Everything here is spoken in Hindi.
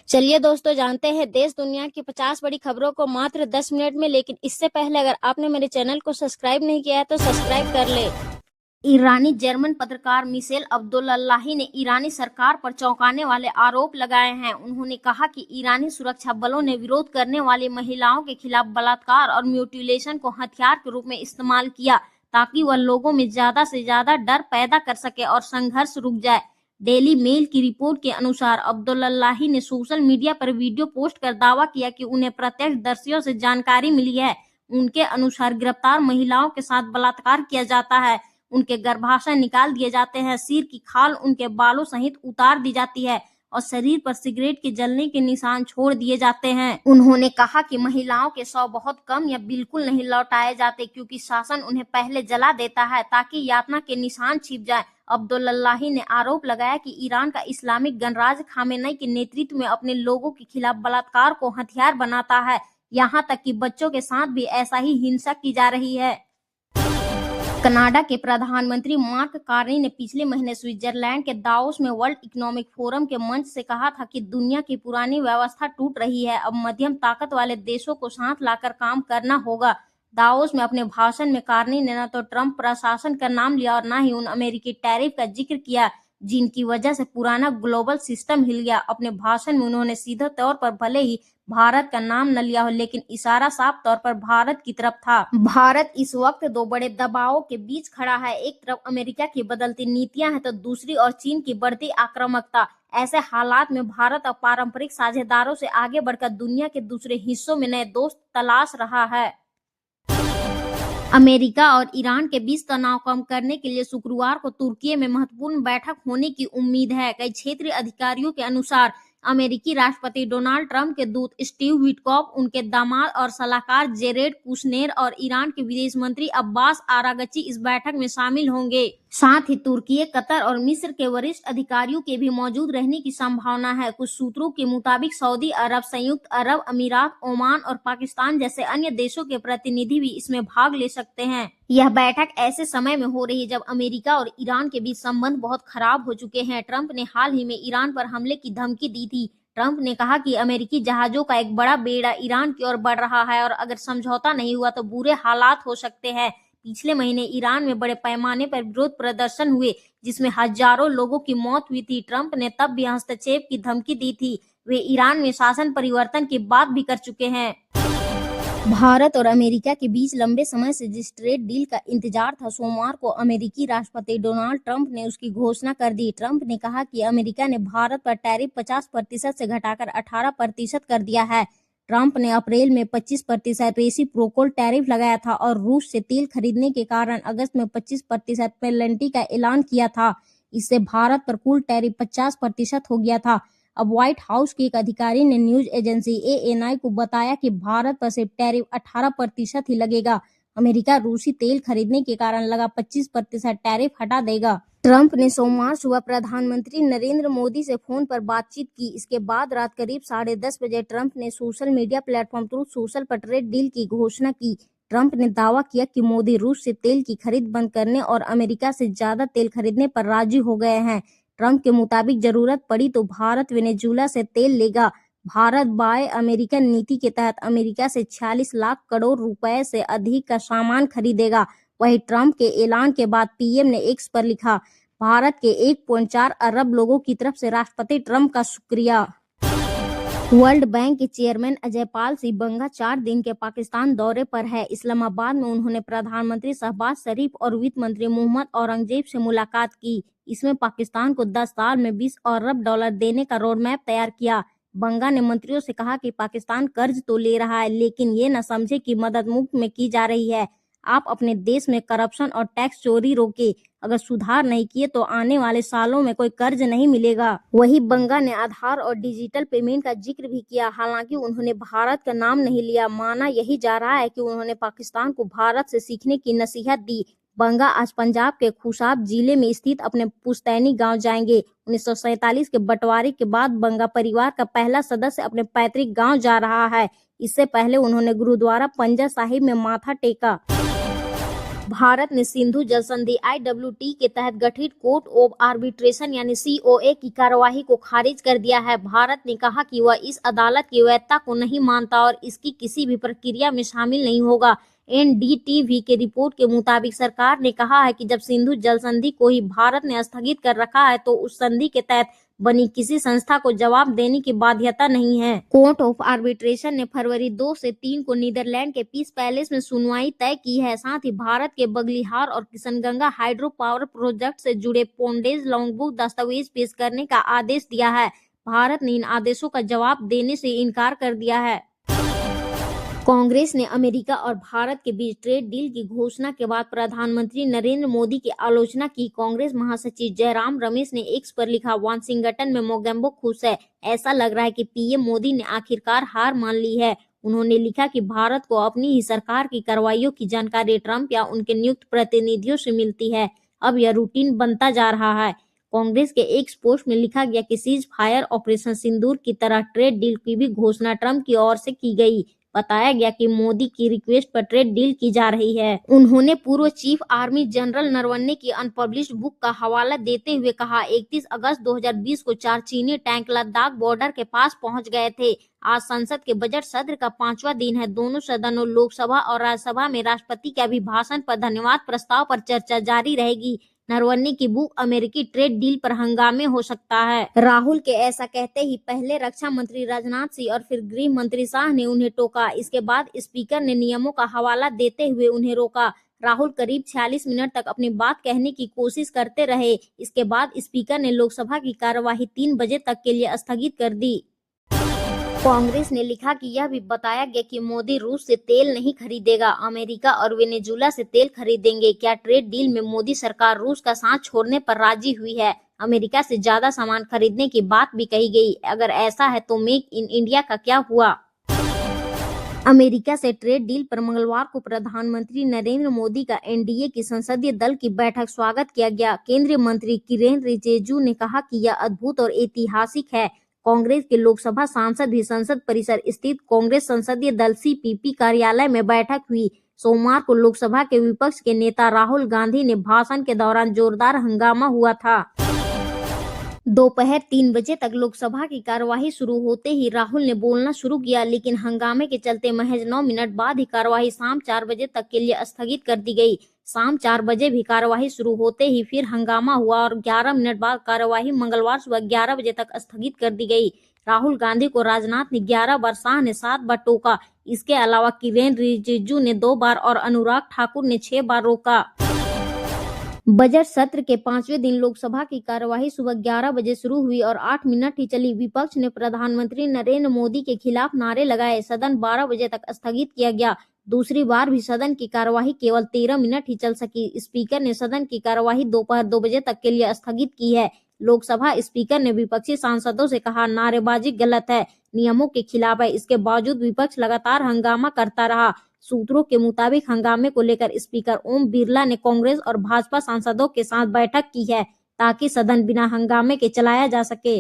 चलिए दोस्तों, जानते हैं देश दुनिया की 50 बड़ी खबरों को मात्र 10 मिनट में। लेकिन इससे पहले अगर आपने मेरे चैनल को सब्सक्राइब नहीं किया है तो सब्सक्राइब कर ले। ईरानी जर्मन पत्रकार मिशेल अब्दुल्लाही ने ईरानी सरकार पर चौंकाने वाले आरोप लगाए हैं। उन्होंने कहा कि ईरानी सुरक्षा बलों ने विरोध करने वाली महिलाओं के खिलाफ बलात्कार और म्यूटिलेशन को हथियार के रूप में इस्तेमाल किया ताकि वह लोगों में ज्यादा से ज्यादा डर पैदा कर सके और संघर्ष रुक जाए। डेली मेल की रिपोर्ट के अनुसार अब्दुल्लाही ने सोशल मीडिया पर वीडियो पोस्ट कर दावा किया कि उन्हें प्रत्यक्षदर्शियों से जानकारी मिली है। उनके अनुसार गिरफ्तार महिलाओं के साथ बलात्कार किया जाता है, उनके गर्भाशय निकाल दिए जाते हैं, सिर की खाल उनके बालों सहित उतार दी जाती है और शरीर पर सिगरेट के जलने के निशान छोड़ दिए जाते हैं। उन्होंने कहा कि महिलाओं के शव बहुत कम या बिल्कुल नहीं लौटाए जाते क्योंकि शासन उन्हें पहले जला देता है ताकि यातना के निशान छिप जाए। अब्दुल्लाही ने आरोप लगाया कि ईरान का इस्लामिक गणराज्य खामेनेई के नेतृत्व में अपने लोगों के खिलाफ बलात्कार को हथियार बनाता है, यहाँ तक कि बच्चों के साथ भी ऐसा ही हिंसा की जा रही है। कनाडा के प्रधानमंत्री मार्क कार्नी ने पिछले महीने स्विट्जरलैंड के दावोस में वर्ल्ड इकोनॉमिक फोरम के मंच से कहा था कि दुनिया की पुरानी व्यवस्था टूट रही है, अब मध्यम ताकत वाले देशों को साथ लाकर काम करना होगा। दावोस में अपने भाषण में कार्नी ने न तो ट्रंप प्रशासन का नाम लिया और न ही उन अमेरिकी टैरिफ का जिक्र किया जिनकी वजह से पुराना ग्लोबल सिस्टम हिल गया। अपने भाषण में उन्होंने सीधे तौर पर भले ही भारत का नाम न लिया हो, लेकिन इशारा साफ तौर पर भारत की तरफ था। भारत इस वक्त दो बड़े दबावों के बीच खड़ा है, एक तरफ अमेरिका की बदलती नीतियां हैं तो दूसरी ओर चीन की बढ़ती आक्रामकता। ऐसे हालात में भारत अब पारंपरिक साझेदारों से आगे बढ़कर दुनिया के दूसरे हिस्सों में नए दोस्त तलाश रहा है। अमेरिका और ईरान के बीच तनाव कम करने के लिए शुक्रवार को तुर्की में महत्वपूर्ण बैठक होने की उम्मीद है। कई क्षेत्रीय अधिकारियों के अनुसार अमेरिकी राष्ट्रपति डोनाल्ड ट्रंप के दूत स्टीव विटकॉफ, उनके दामाद और सलाहकार जेरेड कुशनेर और ईरान के विदेश मंत्री अब्बास आरागची इस बैठक में शामिल होंगे। साथ ही तुर्की, कतर और मिस्र के वरिष्ठ अधिकारियों के भी मौजूद रहने की संभावना है। कुछ सूत्रों के मुताबिक सऊदी अरब, संयुक्त अरब अमीरात, ओमान और पाकिस्तान जैसे अन्य देशों के प्रतिनिधि भी इसमें भाग ले सकते हैं। यह बैठक ऐसे समय में हो रही है जब अमेरिका और ईरान के बीच संबंध बहुत खराब हो चुके हैं। ट्रंप ने हाल ही में ईरान पर हमले की धमकी दी थी। ट्रंप ने कहा कि अमेरिकी जहाजों का एक बड़ा बेड़ा ईरान की ओर बढ़ रहा है और अगर समझौता नहीं हुआ तो बुरे हालात हो सकते हैं। पिछले महीने ईरान में बड़े पैमाने पर विरोध प्रदर्शन हुए जिसमें हजारों लोगों की मौत हुई थी। ट्रंप ने तब भी हस्तक्षेप की धमकी दी थी। वे ईरान में शासन परिवर्तन की बात भी कर चुके हैं। भारत और अमेरिका के बीच लंबे समय से जिस ट्रेड डील का इंतजार था, सोमवार को अमेरिकी राष्ट्रपति डोनाल्ड ट्रंप ने उसकी घोषणा कर दी। ट्रंप ने कहा कि अमेरिका ने भारत पर टैरिफ 50% से घटाकर 18% कर दिया है। ट्रंप ने अप्रैल में 25% रेसिप्रोकल टैरिफ लगाया था और रूस से तेल खरीदने के कारण अगस्त में 25% पेनल्टी का ऐलान किया था। इससे भारत पर कुल टैरिफ 50% हो गया था। अब व्हाइट हाउस के एक अधिकारी ने न्यूज एजेंसी ANI को बताया कि भारत पर सिर्फ टैरिफ 18% ही लगेगा। अमेरिका रूसी तेल खरीदने के कारण लगा 25% टैरिफ हटा देगा। ट्रंप ने सोमवार सुबह प्रधानमंत्री नरेंद्र मोदी से फोन पर बातचीत की। इसके बाद रात करीब 10:30 बजे ट्रंप ने social media platform truth social पर ट्रेड डील की घोषणा की। ट्रंप ने दावा किया कि मोदी रूस से तेल की खरीद बंद करने और अमेरिका से ज्यादा तेल खरीदने पर राजी हो गए हैं। ट्रंप के मुताबिक जरूरत पड़ी तो भारत वेनेजुएला से तेल लेगा। भारत बाय अमेरिकन नीति के तहत अमेरिका से 46 लाख करोड़ रुपए से अधिक का सामान खरीदेगा। वहीं ट्रंप के ऐलान के बाद पीएम ने एक्स पर लिखा, भारत के 1.4 अरब लोगों की तरफ से राष्ट्रपति ट्रंप का शुक्रिया। वर्ल्ड बैंक के चेयरमैन अजय पाल सिंह बंगा 4 दिन के पाकिस्तान दौरे पर है। इस्लामाबाद में उन्होंने प्रधानमंत्री शहबाज शरीफ और वित्त मंत्री मोहम्मद औरंगजेब से मुलाकात की। इसमें पाकिस्तान को 10 साल में $20 अरब देने का रोड मैप तैयार किया। बंगा ने मंत्रियों से कहा कि पाकिस्तान कर्ज तो ले रहा है लेकिन ये न समझे कि मदद मुफ्त में की जा रही है। आप अपने देश में करप्शन और टैक्स चोरी रोके, अगर सुधार नहीं किए तो आने वाले सालों में कोई कर्ज नहीं मिलेगा। वही बंगा ने आधार और डिजिटल पेमेंट का जिक्र भी किया। हालांकि उन्होंने भारत का नाम नहीं लिया। माना यही जा रहा है कि उन्होंने पाकिस्तान को भारत से सीखने की नसीहत दी। बंगा आज पंजाब के खुशाब जिले में स्थित अपने पुश्तैनी गांव जाएंगे। 1947 के बंटवारे के बाद बंगा परिवार का पहला सदस्य अपने पैतृक गांव जा रहा है। इससे पहले उन्होंने गुरुद्वारा पंजा साहिब में माथा टेका। भारत ने सिंधु जल संधि IWT के तहत गठित कोर्ट ऑफ आर्बिट्रेशन यानी COA की कार्यवाही को खारिज कर दिया है। भारत ने कहा कि वह इस अदालत की वैधता को नहीं मानता और इसकी किसी भी प्रक्रिया में शामिल नहीं होगा। NDTV के रिपोर्ट के मुताबिक सरकार ने कहा है कि जब सिंधु जल संधि को ही भारत ने स्थगित कर रखा है तो उस संधि के तहत बनी किसी संस्था को जवाब देने की बाध्यता नहीं है। कोर्ट ऑफ आर्बिट्रेशन ने फरवरी 2 से 3 को नीदरलैंड के पीस पैलेस में सुनवाई तय की है। साथ ही भारत के बगलिहार और किशनगंगा हाइड्रो पावर प्रोजेक्ट से जुड़े पोंडेज लॉन्गबुक दस्तावेज पेश करने का आदेश दिया है। भारत ने इन आदेशों का जवाब देने से इनकार कर दिया है। कांग्रेस ने अमेरिका और भारत के बीच ट्रेड डील की घोषणा के बाद प्रधानमंत्री नरेंद्र मोदी की आलोचना की। कांग्रेस महासचिव जयराम रमेश ने एक्स पर लिखा, वाशिंगटन में मोगेम्बो खुश है। ऐसा लग रहा है कि पीएम मोदी ने आखिरकार हार मान ली है। उन्होंने लिखा कि भारत को अपनी ही सरकार की कार्रवाइयों की जानकारी ट्रंप या उनके नियुक्त प्रतिनिधियों से मिलती है। अब यह रूटीन बनता जा रहा है। कांग्रेस के एक्स पोस्ट में लिखा गया कि सीज फायर ऑपरेशन सिंदूर की तरह ट्रेड डील की भी घोषणा ट्रंप की ओर से की गई। बताया गया कि मोदी की रिक्वेस्ट पर ट्रेड डील की जा रही है। उन्होंने पूर्व चीफ आर्मी जनरल नरवणे की अनपब्लिश्ड बुक का हवाला देते हुए कहा, 31 अगस्त 2020 को 4 चीनी टैंक लद्दाख बॉर्डर के पास पहुंच गए थे। आज संसद के बजट सत्र का 5वां दिन है। दोनों सदनों लोकसभा और राज्यसभा में राष्ट्रपति के अभिभाषण पर धन्यवाद प्रस्ताव पर चर्चा जारी रहेगी। नरवणे की बुक अमेरिकी ट्रेड डील पर हंगामे हो सकता है। राहुल के ऐसा कहते ही पहले रक्षा मंत्री राजनाथ सिंह और फिर गृह मंत्री शाह ने उन्हें टोका। इसके बाद स्पीकर ने नियमों का हवाला देते हुए उन्हें रोका। राहुल करीब 46 मिनट तक अपनी बात कहने की कोशिश करते रहे। इसके बाद स्पीकर ने लोकसभा की कार्यवाही 3 बजे तक के लिए स्थगित कर दी। कांग्रेस ने लिखा कि यह भी बताया गया कि मोदी रूस से तेल नहीं खरीदेगा, अमेरिका और वेनेजुला से तेल खरीदेंगे। क्या ट्रेड डील में मोदी सरकार रूस का साथ छोड़ने पर राजी हुई है? अमेरिका से ज्यादा सामान खरीदने की बात भी कही गई। अगर ऐसा है तो मेक इन इंडिया का क्या हुआ? अमेरिका से ट्रेड डील पर मंगलवार को प्रधानमंत्री नरेंद्र मोदी का NDA की संसदीय दल की बैठक स्वागत किया गया। केंद्रीय मंत्री किरेन रिजिजू ने कहा कि यह अद्भुत और ऐतिहासिक है। कांग्रेस के लोकसभा सांसद भी संसद परिसर स्थित कांग्रेस संसदीय दल CPP कार्यालय में बैठक हुई। सोमवार को लोकसभा के विपक्ष के नेता राहुल गांधी ने भाषण के दौरान जोरदार हंगामा हुआ था। दोपहर 3 बजे तक लोकसभा की कार्यवाही शुरू होते ही राहुल ने बोलना शुरू किया, लेकिन हंगामे के चलते महज 9 मिनट बाद ही कार्यवाही शाम 4 बजे तक के लिए स्थगित कर दी गई। शाम 4 बजे भी कार्यवाही शुरू होते ही फिर हंगामा हुआ और 11 मिनट बाद कार्यवाही मंगलवार सुबह 11 बजे तक स्थगित कर दी गई। राहुल गांधी को राजनाथ ने 11 बार, शाह ने 7 बार टोका। इसके अलावा किरेन रिजिजू ने 2 बार और अनुराग ठाकुर ने 6 बार रोका। बजट सत्र के 5वें दिन लोकसभा की कार्यवाही सुबह 11 बजे शुरू हुई और 8 मिनट ही चली। विपक्ष ने प्रधानमंत्री नरेंद्र मोदी के खिलाफ नारे लगाए। सदन 12 बजे तक स्थगित किया गया। दूसरी बार भी सदन की कार्यवाही केवल 13 मिनट ही चल सकी। स्पीकर ने सदन की कार्यवाही दोपहर 2 बजे तक के लिए स्थगित की है। लोकसभा स्पीकर ने विपक्षी सांसदों से कहा, नारेबाजी गलत है, नियमों के खिलाफ है। इसके बावजूद विपक्ष लगातार हंगामा करता रहा। सूत्रों के मुताबिक हंगामे को लेकर स्पीकर ओम बिरला ने कांग्रेस और भाजपा सांसदों के साथ बैठक की है ताकि सदन बिना हंगामे के चलाया जा सके।